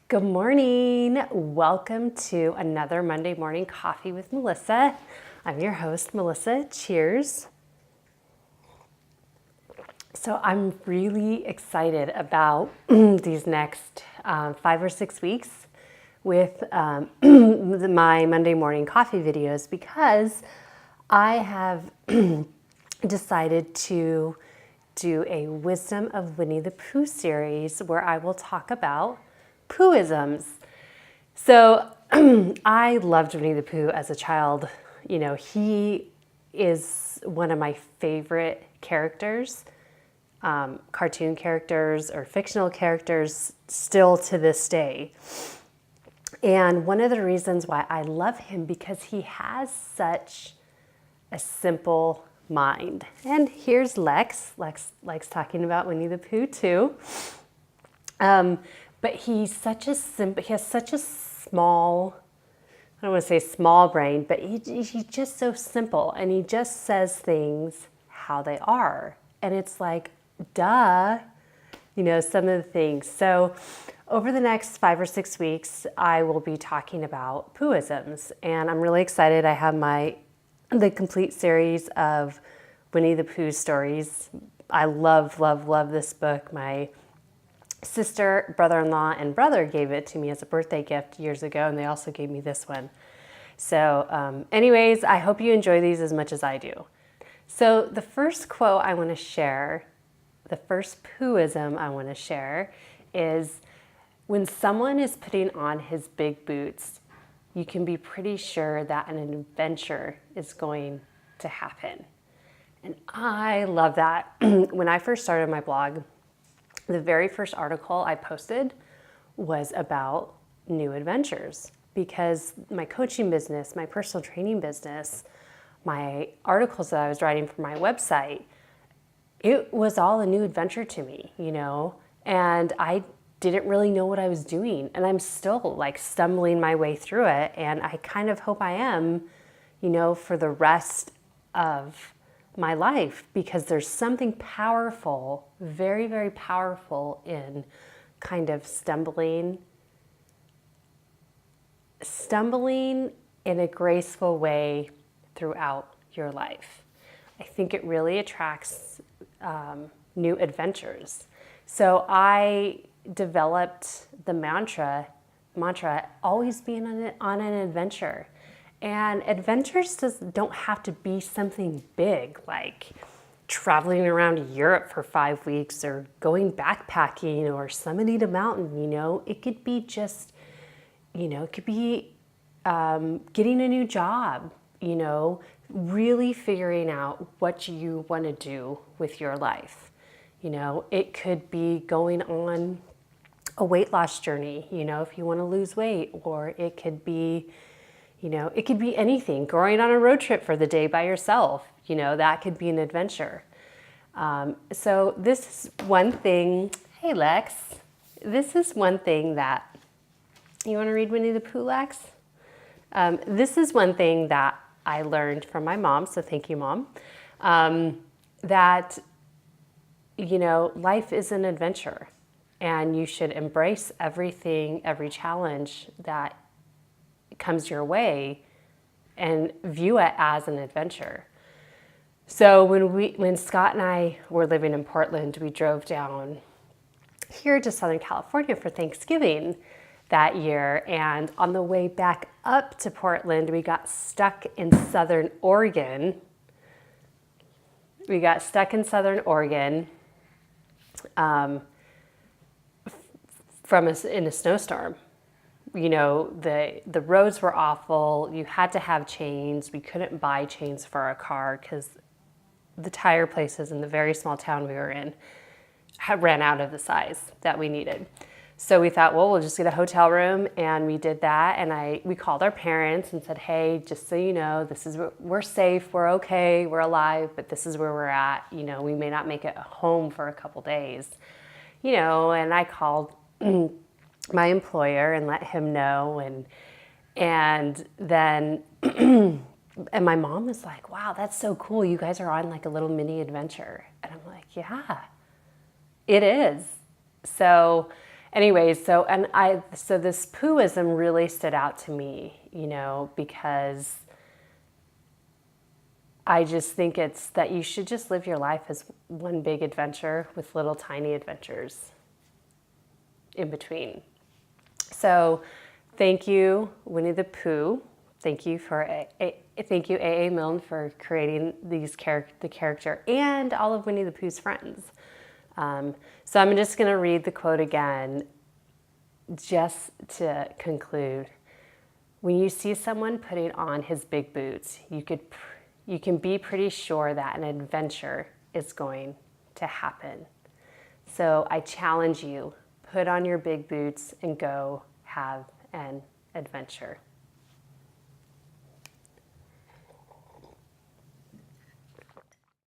Good morning. Welcome to another Monday Morning Coffee with Melissa. I'm your host, Melissa. Cheers. So I'm really excited about these next 5 or 6 weeks with my Monday morning coffee videos because I have decided to do a Wisdom of Winnie the Pooh series where I will talk about Poohisms. So I loved Winnie the Pooh as a child. You know, he is one of my favorite characters, cartoon characters or fictional characters still to this day. And one of the reasons why I love him because he has such a simple mind. And here's Lex. Lex likes talking about Winnie the Pooh too. But he's such a simple, he has such a small, I don't want to say small brain, but he's just so simple and he just says things how they are. And it's like, duh, you know, some of the things. So over the next 5 or 6 weeks, I will be talking about Poohisms. And I'm really excited. I have the complete series of Winnie the Pooh stories. I love, love, love this book. My sister, brother-in-law, and brother gave it to me as a birthday gift years ago, and they also gave me this one. So anyways, I hope you enjoy these as much as I do. So the first quote I want to share, the first Poohism I want to share is, when someone is putting on his big boots, you can be pretty sure that an adventure is going to happen. And I love that. When I first started my blog, the very first article I posted was about new adventures because my coaching business, my personal training business, my articles that I was writing for my website, it was all a new adventure to me, you know, and I didn't really know what I was doing. And I'm still like stumbling my way through it. And I kind of hope I am, you know, for the rest of my life, because there's something powerful, very, very powerful in kind of stumbling in a graceful way throughout your life. I think it really attracts new adventures. So I developed the mantra, always being on an adventure. And adventures don't have to be something big, like traveling around Europe for 5 weeks or going backpacking or summiting a mountain, you know. It could be just, you know, it could be getting a new job, you know, really figuring out what you want to do with your life. You know, it could be going on a weight loss journey, you know, if you want to lose weight, or it could be, you know, it could be anything. Going on a road trip for the day by yourself, you know, that could be an adventure. So this is one thing. Hey, Lex. This is one thing that, you want to read Winnie the Pooh, Lex? This is one thing that I learned from my mom, so thank you, Mom, that, you know, life is an adventure and you should embrace everything, every challenge that comes your way and view it as an adventure. So when Scott and I were living in Portland, we drove down here to Southern California for Thanksgiving that year. And on the way back up to Portland, we got stuck in Southern Oregon. In a snowstorm. You know, the roads were awful. You had to have chains. We couldn't buy chains for our car because the tire places in the very small town we were in had ran out of the size that we needed. So we thought, well, we'll just get a hotel room, and we did that. And we called our parents and said, hey, just so you know, we're safe, we're okay, we're alive, but this is where we're at. You know, we may not make it home for a couple days. You know, and I called my employer and let him know, and then and my mom was like, wow, that's so cool, you guys are on like a little mini adventure. And I'm like, yeah, it is. So anyways, so this Poohism really stood out to me, because I just think it's that you should just live your life as one big adventure with little tiny adventures in between. So thank you, Winnie the Pooh. Thank you thank you, A.A. Milne, for creating the character and all of Winnie the Pooh's friends. So I'm just going to read the quote again, just to conclude. When you see someone putting on his big boots, you can be pretty sure that an adventure is going to happen. So I challenge you, put on your big boots and go have an adventure.